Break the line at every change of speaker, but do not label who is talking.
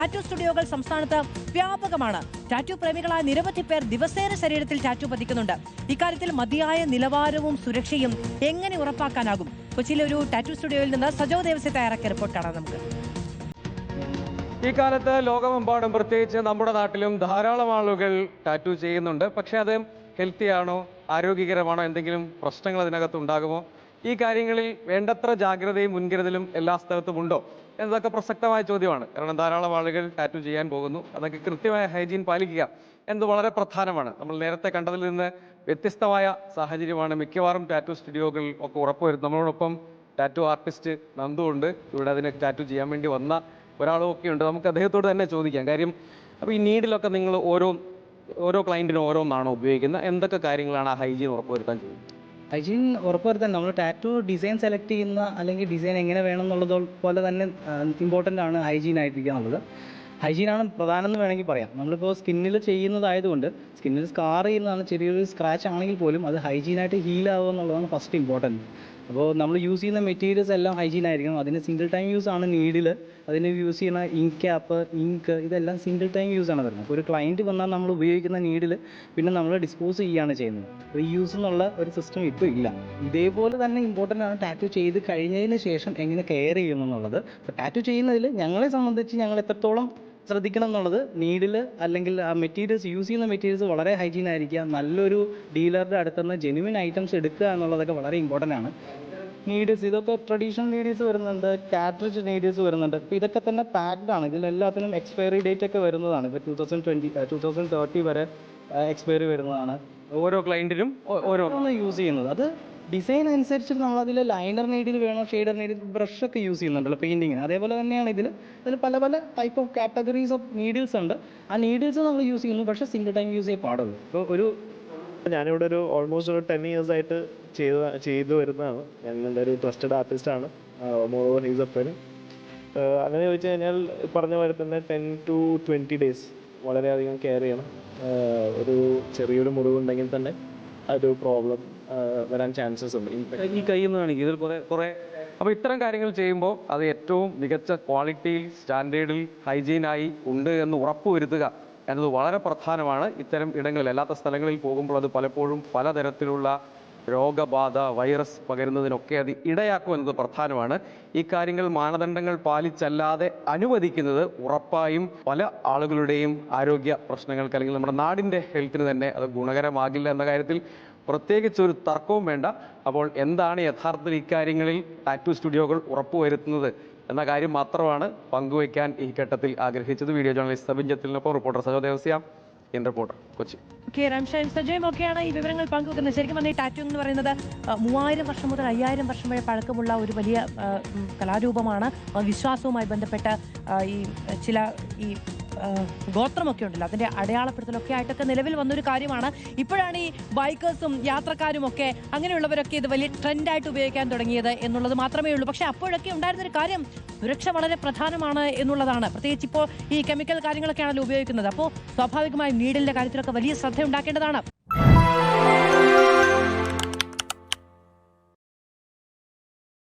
Tattoo സ്റ്റുഡിയോകൾ സംസ്ഥാനത്ത് വ്യാപകമാണ്. Tattoo പ്രേമികളായ നിരവധി പേർ ദിവസേന ശരീരത്തിൽ ടാറ്റു പതിക്കുന്നുണ്ട്. ഇക്കാര്യത്തിൽ മതിയായ നിലവാരവും സുരക്ഷയും എങ്ങനെ ഉറപ്പാക്കാനാകും? കൊച്ചിയിലെ ഒരു ടാറ്റു സ്റ്റുഡിയോയിൽ നിന്ന് സജോ ദേവസ്യ തയ്യാറാക്കിയ റിപ്പോർട്ട് കാണാം നമുക്ക്.
ഈ കാലത്ത് ലോകമെമ്പാടും പ്രത്യേകിച്ച് നമ്മുടെ നാട്ടിലും ധാരാളം ആളുകൾ ടാറ്റു ചെയ്യുന്നുണ്ട്. പക്ഷെ അത് ഹെൽത്തി ആണോ, ആരോഗ്യകരമാണോ, എന്തെങ്കിലും പ്രശ്നങ്ങൾ അതിനകത്ത് ഉണ്ടാകുമോ, ഈ കാര്യങ്ങളിൽ വേണ്ടത്ര ജാഗ്രതയും മുൻകരുതലും എല്ലാ സ്ഥലത്തും ഉണ്ടോ എന്നതൊക്കെ പ്രസക്തമായ ചോദ്യമാണ്. കാരണം ധാരാളം ആളുകൾ ടാറ്റു ചെയ്യാൻ പോകുന്നു. അതൊക്കെ കൃത്യമായ ഹൈജീൻ പാലിക്കുക എന്നത് വളരെ പ്രധാനമാണ്. നമ്മൾ നേരത്തെ കണ്ടതിൽ നിന്ന് വ്യത്യസ്തമായ സാഹചര്യമാണ് മിക്കവാറും ടാറ്റു സ്റ്റുഡിയോകൾ ഒക്കെ ഉറപ്പുവരുന്നത്. നമ്മളോടൊപ്പം ടാറ്റു ആർട്ടിസ്റ്റ് നന്ദു ഉണ്ട്. ഇവിടെ അതിന് ടാറ്റു ചെയ്യാൻ വേണ്ടി വന്ന ഒരാളും ഒക്കെ ഉണ്ട്. നമുക്ക് അദ്ദേഹത്തോട് തന്നെ ചോദിക്കാം. കാര്യം അപ്പോൾ ഈ നീഡിലൊക്കെ നിങ്ങൾ ഓരോ ക്ലയൻറ്റിനും ഓരോന്നാണോ ഉപയോഗിക്കുന്നത്? എന്തൊക്കെ കാര്യങ്ങളാണ് ആ ഹൈജീൻ ഉറപ്പുവരുത്താൻ ചെയ്യുന്നത്?
ഹൈജീൻ ഉറപ്പുവരുത്താൻ നമ്മൾ ടാറ്റു ഡിസൈൻ സെലക്ട് ചെയ്യുന്ന അല്ലെങ്കിൽ ഡിസൈൻ എങ്ങനെ വേണം എന്നുള്ളത് പോലെ തന്നെ ഇമ്പോർട്ടൻ്റ് ആണ് ഹൈജീൻ ആയിരിക്കുക എന്നുള്ളത്. ഹൈജീനാണ് പ്രധാനം എന്ന് വേണമെങ്കിൽ പറയാം. നമ്മളിപ്പോൾ സ്കിന്നിൽ ചെയ്യുന്നതായതുകൊണ്ട് സ്കിന്നിൽ സ്കാർ ചെയ്യുന്നതാണ്, ചെറിയൊരു സ്ക്രാച്ച് ആണെങ്കിൽ പോലും അത് ഹൈജീനായിട്ട് ഹീലാവുക എന്നുള്ളതാണ് ഫസ്റ്റ് ഇമ്പോർട്ടൻറ്റ്. അപ്പോൾ നമ്മൾ യൂസ് ചെയ്യുന്ന മെറ്റീരിയൽസ് എല്ലാം ഹൈജീൻ ആയിരിക്കണം. അതിന് സിംഗിൾ ടൈം യൂസ് ആണ് നീഡിൽ. അതിന് യൂസ് ചെയ്യുന്ന ഇങ്ക് ക്യാപ്പ്, ഇങ്ക്, ഇതെല്ലാം സിംഗിൾ ടൈം യൂസ് ആണ് വരുന്നത്. അപ്പോൾ ഒരു ക്ലയൻറ്റ് വന്നാൽ നമ്മൾ ഉപയോഗിക്കുന്ന നീഡിൽ പിന്നെ നമ്മൾ ഡിസ്പോസ് ചെയ്യുകയാണ് ചെയ്യുന്നത്. റീയൂസ് എന്നുള്ള ഒരു സിസ്റ്റം ഇപ്പോൾ ഇല്ല. ഇതേപോലെ തന്നെ ഇമ്പോർട്ടൻ്റ് ആണ് ടാറ്റു ചെയ്ത് കഴിഞ്ഞതിന് ശേഷം എങ്ങനെ കെയർ ചെയ്യുന്നു എന്നുള്ളത്. അപ്പോൾ ടാറ്റു ചെയ്യുന്നതിൽ ഞങ്ങളെ സംബന്ധിച്ച് ഞങ്ങൾ എത്രത്തോളം ശ്രദ്ധിക്കണം എന്നുള്ളത്, നീഡിൽ അല്ലെങ്കിൽ ആ മെറ്റീരിയൽസ് യൂസ് ചെയ്യുന്ന മെറ്റീരിയൽസ് വളരെ ഹൈജീൻ ആയിരിക്കുക, നല്ലൊരു ഡീലറുടെ അടുത്തുനിന്ന് ജെന്യുവൻ ഐറ്റംസ് എടുക്കുക എന്നുള്ളതൊക്കെ വളരെ ഇമ്പോർട്ടൻ്റ് ആണ്. നീഡിൽസ് ഇതൊക്കെ ട്രഡീഷണൽ നീഡിൽസ് വരുന്നുണ്ട്, കാട്രിഡ്ജ് നീഡിൽസ് വരുന്നുണ്ട്. ഇപ്പോൾ ഇതൊക്കെ തന്നെ പാക്ഡ് ആണ്. ഇതിലെല്ലാത്തിനും എക്സ്പയറി ഡേറ്റ് ഒക്കെ വരുന്നതാണ്. ഇപ്പോൾ 2030 വരെ എക്സ്പയറി വരുന്നതാണ്.
ഓരോ ക്ലയൻറ്റിനും ഓരോന്ന്
യൂസ് ചെയ്യുന്നത്. അത് ഡിസൈൻ അനുസരിച്ച് നമ്മളതിൽ ലൈനർ നീഡിൽ വേണോ, ഷെയ്ഡർ നീഡിൽ, ബ്രഷൊക്കെ യൂസ് ചെയ്യുന്നുണ്ടല്ലോ പെയിൻറ്റിങ്ങിന്. അതേപോലെ തന്നെയാണ് അതിൽ പല പല type of categories of needles ഉണ്ട്. ആ നീഡിൽസ് നമ്മൾ യൂസ് ചെയ്യുന്നു, പക്ഷേ സിംഗിൾ ടൈം യൂസ് ചെയ്യാൻ പാടുള്ളൂ. ഇപ്പോൾ
ഞാനിവിടെ ഓൾമോസ്റ്റ് ഒരു 10 years ആയിട്ട് ചെയ്തു വരുന്നതാണ്. ഞങ്ങളുടെ ഒരു ട്രസ്റ്റഡ് ആർട്ടിസ്റ്റാണ്. Moreover he's a friend. അങ്ങനെ ചോദിച്ചു കഴിഞ്ഞാൽ പറഞ്ഞ പോലെ തന്നെ 10 to 20 days വളരെയധികം കെയർ ചെയ്യണം. ഒരു ചെറിയൊരു മുറിവുണ്ടെങ്കിൽ തന്നെ അതൊരു പ്രോബ്ലം വരാൻ ചാൻസസ് ഉണ്ട്.
ഈ കയ്യിൽ നിന്ന് കാണിക്കും ഇതിൽ കുറേ. അപ്പോൾ ഇത്തരം കാര്യങ്ങൾ ചെയ്യുമ്പോൾ അത് ഏറ്റവും മികച്ച ക്വാളിറ്റിയിൽ, സ്റ്റാൻഡേർഡിൽ, ഹൈജീനായി ഉണ്ട് എന്ന് ഉറപ്പുവരുത്തുക എന്നത് വളരെ പ്രധാനമാണ്. ഇത്തരം ഇടങ്ങളിൽ, അല്ലാത്ത സ്ഥലങ്ങളിൽ പോകുമ്പോൾ അത് പലപ്പോഴും പലതരത്തിലുള്ള രോഗബാധ, വൈറസ് പകരുന്നതിനൊക്കെ അത് ഇടയാക്കും എന്നത് പ്രധാനമാണ്. ഈ കാര്യങ്ങൾ മാനദണ്ഡങ്ങൾ പാലിച്ചല്ലാതെ അനുവദിക്കുന്നത് ഉറപ്പായും പല ആളുകളുടെയും ആരോഗ്യ പ്രശ്നങ്ങൾക്ക് അല്ലെങ്കിൽ നമ്മുടെ നാടിൻ്റെ ഹെൽത്തിന് തന്നെ അത് ഗുണകരമാകില്ല എന്ന കാര്യത്തിൽ പ്രത്യേകിച്ചൊരു തർക്കവും വേണ്ട. അപ്പോൾ എന്താണ് യഥാർത്ഥത്തിൽ ഇക്കാര്യങ്ങളിൽ ടാറ്റു സ്റ്റുഡിയോകൾ ഉറപ്പുവരുത്തുന്നത് എന്ന കാര്യം മാത്രമാണ് പങ്കുവയ്ക്കാൻ ഈ ഘട്ടത്തിൽ ആഗ്രഹിച്ചത്. വീഡിയോ ജേർണലിസ്റ്റ് സബിൻജത്തിനൊപ്പം റിപ്പോർട്ടർ സജോ ദേവസ്യ, റിപ്പോർട്ടർ കൊച്ചി.
റംഷാൻ സജയും ഒക്കെയാണ് ഈ വിവരങ്ങൾ പങ്കുവെക്കുന്നത്. ശരിക്കും പറഞ്ഞാൽ ഈ ടാറ്റു എന്ന് പറയുന്നത് 3000 വർഷം മുതൽ 5000 വർഷം വരെ പഴക്കമുള്ള ഒരു വലിയ കലാരൂപമാണ്. വിശ്വാസവുമായി ബന്ധപ്പെട്ട് ഈ ചില ഈ ഗോത്രമൊക്കെ ഉണ്ടല്ലോ, അതിൻ്റെ അടയാളപ്പെടുത്തലൊക്കെ ആയിട്ടൊക്കെ നിലവിൽ വന്നൊരു കാര്യമാണ്. ഇപ്പോഴാണ് ഈ ബൈക്കേഴ്സും യാത്രക്കാരും ഒക്കെ അങ്ങനെയുള്ളവരൊക്കെ ഇത് വലിയ ട്രെൻഡായിട്ട് ഉപയോഗിക്കാൻ തുടങ്ങിയത് എന്നുള്ളത് മാത്രമേ ഉള്ളൂ. പക്ഷേ അപ്പോഴൊക്കെ ഉണ്ടായിരുന്നൊരു കാര്യം, സുരക്ഷ വളരെ പ്രധാനമാണ് എന്നുള്ളതാണ്. പ്രത്യേകിച്ച് ഇപ്പോൾ ഈ കെമിക്കൽ കാര്യങ്ങളൊക്കെയാണല്ലോ ഉപയോഗിക്കുന്നത്. അപ്പോൾ സ്വാഭാവികമായും നീഡിലിൻ്റെ കാര്യത്തിലൊക്കെ വലിയ ശ്രദ്ധ ഉണ്ടാക്കേണ്ടതാണ്.